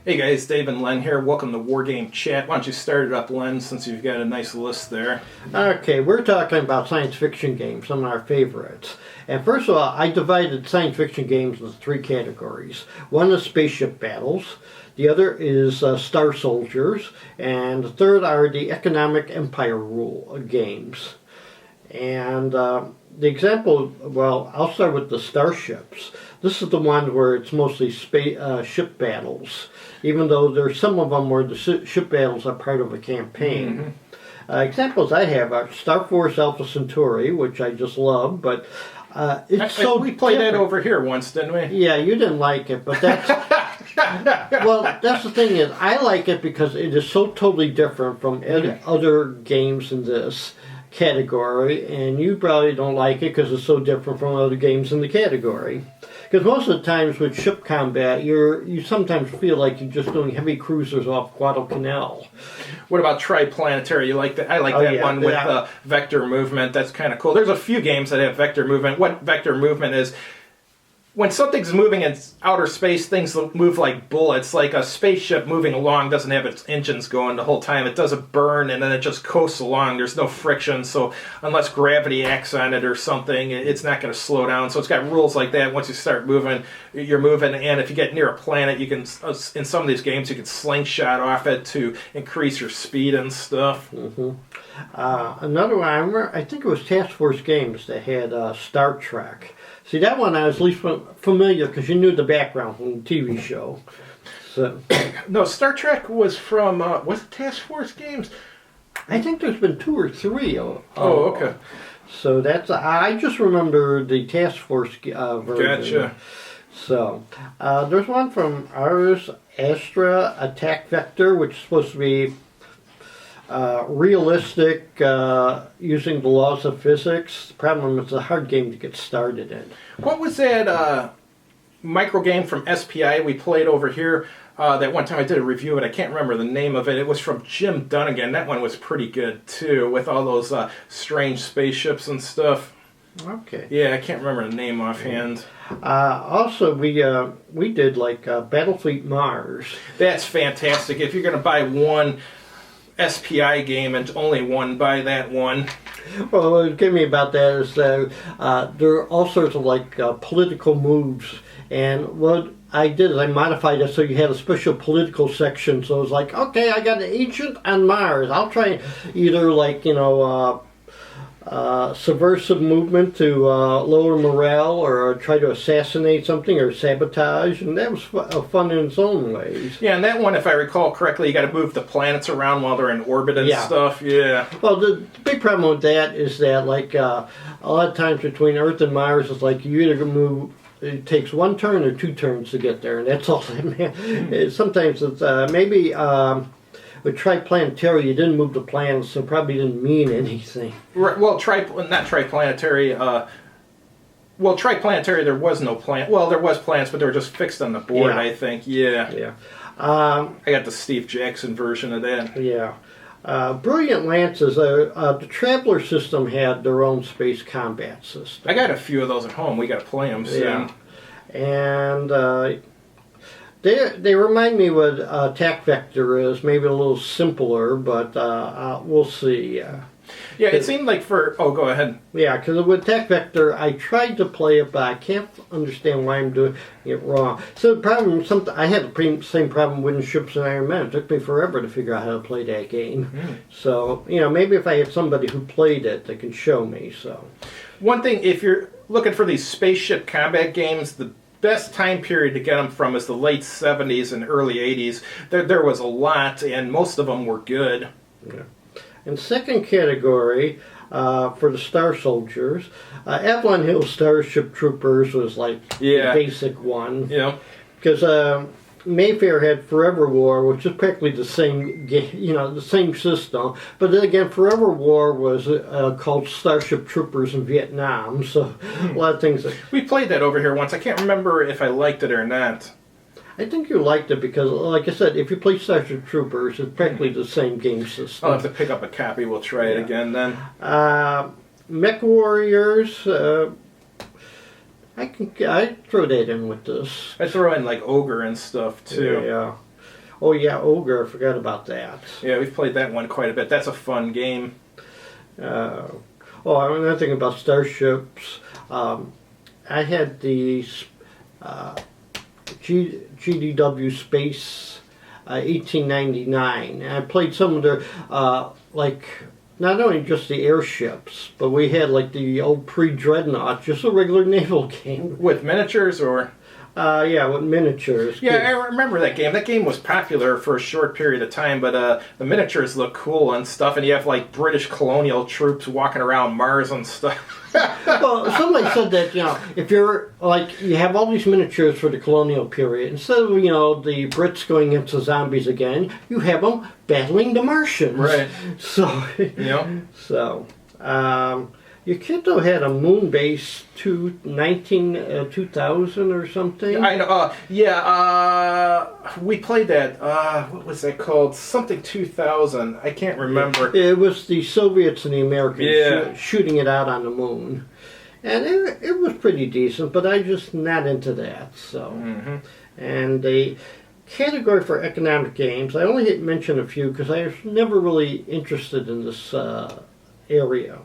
Hey guys, Dave and Len here. Welcome to Wargame Chat. Why don't you start it up, Len, since you've got a nice list there. Okay, we're talking about science fiction games, some of our favorites. And first of all, I divided science fiction games into three categories. One is spaceship battles, the other is Star Soldiers, and the third are the economic empire rule games. And the example, well, I'll start with the starships. This is the one where it's mostly ship battles, even though there's some of them where the ship battles are part of a campaign. Examples I have are Star Force Alpha Centauri, which I just love, but it's so we played different. that over here once, didn't we? Yeah, you didn't like it, but that's... well, that's the thing is, I like it because it is so totally different from other games in this category, and you probably don't like it because it's so different from other games in the category. Because most of the times with ship combat, you sometimes feel like you're just doing heavy cruisers off Guadalcanal. What about Triplanetary? You like that? I like that one with vector movement. That's kind of cool. There's a few games that have vector movement. What vector movement is? When something's moving in outer space, things move like bullets. Like a spaceship moving along doesn't have its engines going the whole time. It does a burn and then it just coasts along. There's no friction, so unless gravity acts on it or something, it's not going to slow down. So it's got rules like that. Once you start moving, you're moving. And if you get near a planet, you can, in some of these games, you can slingshot off it to increase your speed and stuff. Another one, I think it was Task Force Games that had Star Trek. See, that one I was at least familiar because you knew the background from the TV show. So, no, Star Trek was from, was it Task Force Games? I think there's been 2 or 3. Okay. So that's, I just remember the Task Force version. Gotcha. So, there's one from Ars Astra Attack Vector, which is supposed to be realistic, using the laws of physics. The problem is it's a hard game to get started in. What was that micro game from SPI we played over here? That one time I did a review of it. I can't remember the name of it. It was from Jim Dunnigan. That one was pretty good too, with all those strange spaceships and stuff. Okay. Yeah, I can't remember the name offhand. Also, we did like Battlefleet Mars. That's fantastic. If you're going to buy one SPI game and only one, buy that one. Well, what gave me about that is that there are all sorts of like political moves, and what I did is I modified it so you had a special political section. So it was like, okay, I got an agent on Mars. I'll try either like subversive movement to lower morale, or try to assassinate something, or sabotage, and that was fun in its own ways. Yeah, and that one, if I recall correctly, you got to move the planets around while they're in orbit and stuff. Yeah. Well, the big problem with that is that, like, a lot of times between Earth and Mars, it's like you either move. It takes 1 turn or 2 turns to get there, and that's all. Sometimes it's maybe. With Triplanetary, you didn't move the planets, so it probably didn't mean anything. Right, well, not Triplanetary. Well, Triplanetary, there was no planet. Well, there was planets, but they were just fixed on the board, I think. Yeah. Yeah. I got the Steve Jackson version of that. Yeah. Brilliant Lances, the Traveler system had their own space combat system. I got a few of those at home. We got to play them soon. Yeah. And they remind me what Attack Vector is, maybe a little simpler, but we'll see. Yeah, it seemed like for... Oh, go ahead. Yeah, because with Attack Vector, I tried to play it, but I can't understand why I'm doing it wrong. So the problem, I had the same problem with Ships and Iron Men. It took me forever to figure out how to play that game. So, maybe if I had somebody who played it, they can show me. So, one thing, if you're looking for these spaceship combat games, the best time period to get them from is the late 70s and early 80s. There was a lot, and most of them were good. Yeah. And second category, for the Star Soldiers, Avalon Hill Starship Troopers was like the basic one. Yeah. Because Mayfair had Forever War, which is practically the same, the same system. But then again, Forever War was called Starship Troopers in Vietnam. So a lot of things. We played that over here once. I can't remember if I liked it or not. I think you liked it because, like I said, if you play Starship Troopers, it's practically the same game system. I'll have to pick up a copy. We'll try it again then. Mech Warriors. I throw that in with this. I throw in like Ogre and stuff too. Yeah. Oh yeah, Ogre. I forgot about that. Yeah, we've played that one quite a bit. That's a fun game. Another thing about starships. I had the GDW Space 1899. And I played some of their not only just the airships, but we had like the old pre-Dreadnought, just a regular naval game. With miniatures or? With miniatures. Yeah, I remember that game. That game was popular for a short period of time, but the miniatures look cool and stuff, and you have like British colonial troops walking around Mars and stuff. Well, somebody said that, if you're like, you have all these miniatures for the colonial period, instead of, the Brits going into zombies again, you have them battling the Martians. Right. So, your kid though had a moon base 2000 or something. I know. We played that. What was that called? Something 2000. I can't remember. It was the Soviets and the Americans shooting it out on the moon, and it was pretty decent. But I just not into that. So, and the category for economic games, I only mention a few because I was never really interested in this area.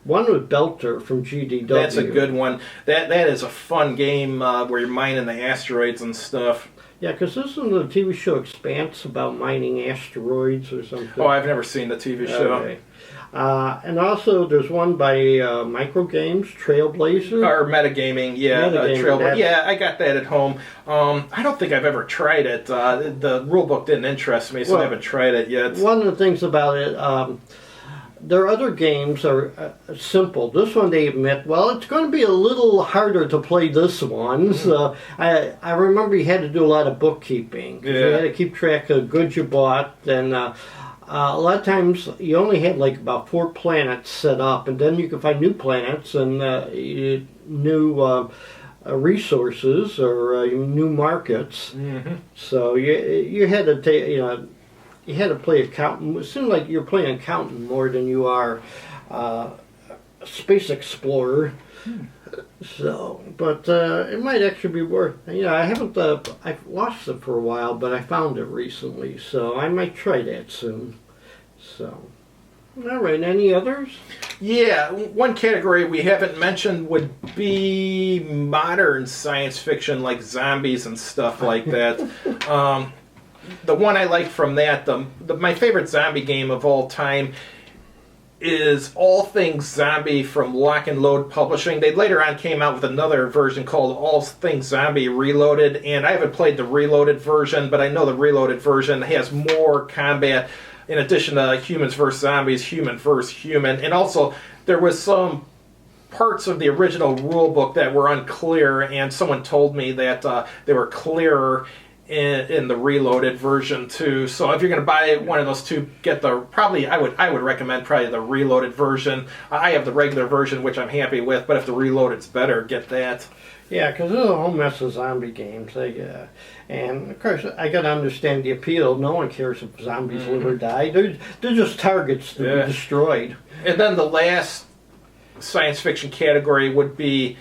One was Belter from GDW. That's a good one. That is a fun game where you're mining the asteroids and stuff. Yeah, because isn't the TV show Expanse about mining asteroids or something? Oh, I've never seen the TV show. Okay. And also, there's one by Microgames, Trailblazer. Or Metagaming, yeah. Metagaming, yeah, I got that at home. I don't think I've ever tried it. The rulebook didn't interest me, so I haven't tried it yet. One of the things about it, their other games are simple. This one they admit, it's going to be a little harder to play this one. So I remember you had to do a lot of bookkeeping. Yeah. You had to keep track of goods you bought, and a lot of times you only had like about 4 planets set up, and then you could find new planets and new resources or new markets. So you had to take, you had to play accountant. It seemed like you're playing accountant more than you are space explorer. So, but it might actually be worth. I haven't. I've lost it for a while, but I found it recently, so I might try that soon. So, all right. Any others? Yeah, one category we haven't mentioned would be modern science fiction, like zombies and stuff like that. The one I like from that, my favorite zombie game of all time is All Things Zombie from Lock and Load Publishing. They later on came out with another version called All Things Zombie Reloaded, and I haven't played the Reloaded version, but I know the Reloaded version has more combat. In addition to humans versus zombies, human versus human, and also there was some parts of the original rulebook that were unclear, and someone told me that they were clearer in the Reloaded version too. So if you're going to buy one of those two, get I would recommend probably the Reloaded version. I have the regular version, which I'm happy with, but if the Reloaded's better, get that. Yeah, because there's a whole mess of zombie games. And of course, I got to understand the appeal. No one cares if zombies live or die. They're just targets to be destroyed. And then the last science fiction category would be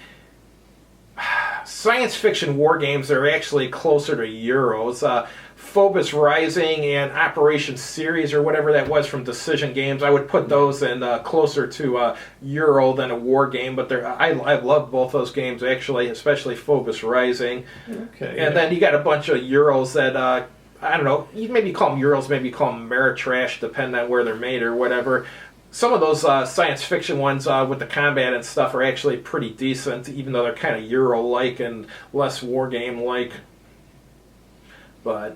science fiction war games that are actually closer to Euros. Phobos Rising and Operation Series, or whatever that was from Decision Games, I would put those in closer to Euro than a war game. But I love both those games, actually, especially Phobos Rising. Okay. And then you got a bunch of Euros that, I don't know, you maybe call them Euros, maybe call them Ameritrash, depending on where they're made or whatever. Some of those science fiction ones with the combat and stuff are actually pretty decent, even though they're kind of Euro-like and less war game-like. But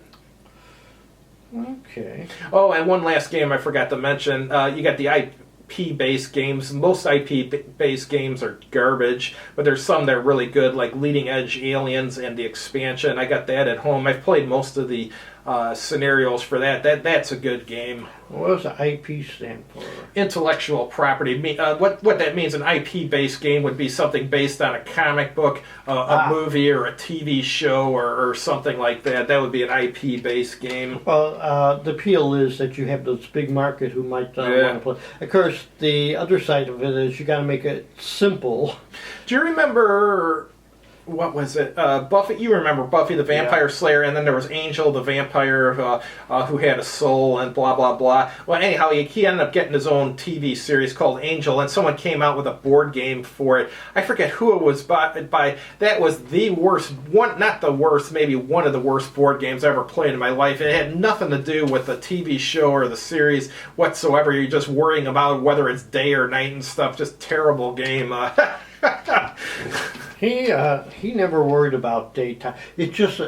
okay. Oh, and one last game I forgot to mention. You got the IP-based games. Most IP-based games are garbage, but there's some that are really good, like Leading Edge Aliens and The Expansion. I got that at home. I've played most of the scenarios for that. That's a good game. What does the IP stand for? Intellectual property. What that means, an IP-based game would be something based on a comic book, a movie, or a TV show, or something like that. That would be an IP-based game. Well, the appeal is that you have this big market who might want to play. Of course, the other side of it is you got to make it simple. Do you remember what was it? Buffy. You remember Buffy the Vampire Slayer, and then there was Angel the vampire who had a soul and blah blah blah. Well, anyhow, he ended up getting his own TV series called Angel, and someone came out with a board game for it. I forget who it was by. That was the worst one, not the worst, maybe one of the worst board games I ever played in my life. It had nothing to do with the TV show or the series whatsoever. You're just worrying about whether it's day or night and stuff. Just terrible game. He never worried about daytime. It's just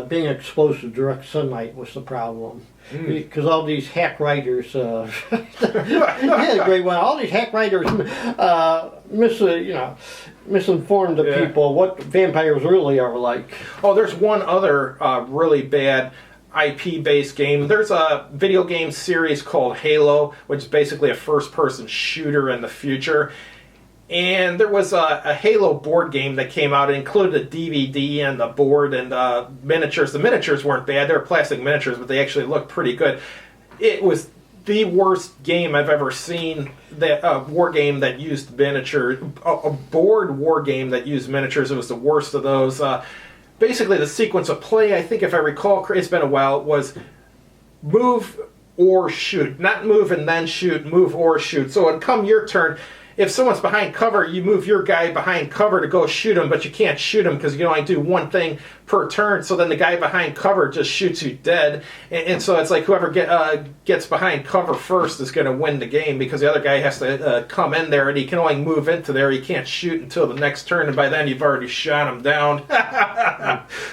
being exposed to direct sunlight was the problem. Because all these hack writers, he had a great one. All these hack writers misinformed the people what vampires really are like. Oh, there's one other really bad IP-based game. There's a video game series called Halo, which is basically a first-person shooter in the future. And there was a Halo board game that came out. It included a DVD and the board and miniatures. The miniatures weren't bad. They were plastic miniatures, but they actually looked pretty good. It was the worst game I've ever seen. That war game that used miniatures, a board war game that used miniatures. It was the worst of those. Basically, the sequence of play, I think if I recall, it's been a while, was move or shoot. Not move and then shoot, move or shoot. So it'd come your turn. If someone's behind cover, you move your guy behind cover to go shoot him, but you can't shoot him because you can only do one thing per turn. So then the guy behind cover just shoots you dead. And so it's like whoever gets behind cover first is going to win the game because the other guy has to come in there and he can only move into there. He can't shoot until the next turn, and by then you've already shot him down.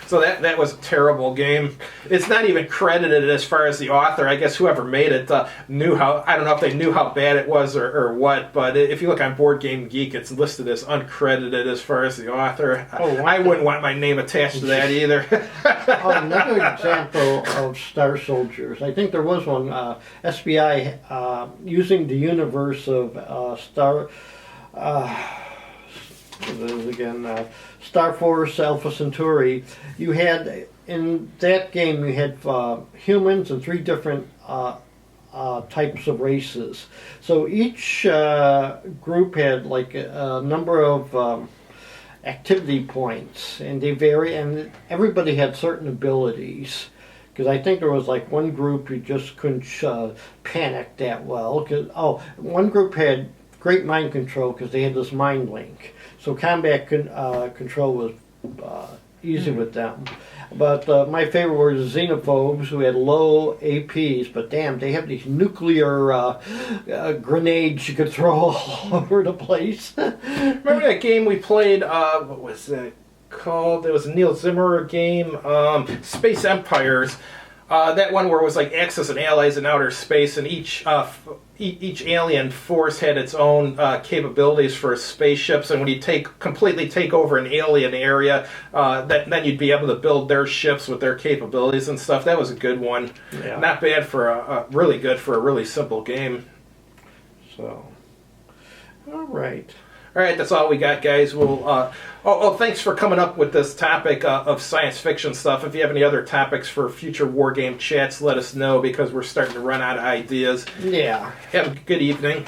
So that was a terrible game. It's not even credited as far as the author. I guess whoever made it knew how. I don't know if they knew how bad it was or what, but if you look on Board Game Geek, it's listed as uncredited as far as the author. I wouldn't want my name attached to that either. Another example of Star Soldiers. I think there was one. SBI using the universe of Star. Star Force Alpha Centauri. You had in that game you had humans and three different types of races. So each group had like a number of activity points, and they vary, and everybody had certain abilities. Because I think there was like one group who just couldn't panic that well. One group had great mind control because they had this mind link. So combat control was easy with them. But my favorite were the xenophobes who had low APs, but damn, they have these nuclear grenades you could throw all over the place. Remember that game we played, what was it called? It was a Neil Zimmer game, Space Empires. That one where it was like Axis and Allies in outer space, and each alien force had its own capabilities for spaceships, and when you completely take over an alien area, then you'd be able to build their ships with their capabilities and stuff. That was a good one. Yeah. Not bad for really good for a really simple game. So, all right. All right, that's all we got, guys. We'll. Thanks for coming up with this topic of science fiction stuff. If you have any other topics for future Wargame chats, let us know because we're starting to run out of ideas. Yeah. Have a good evening.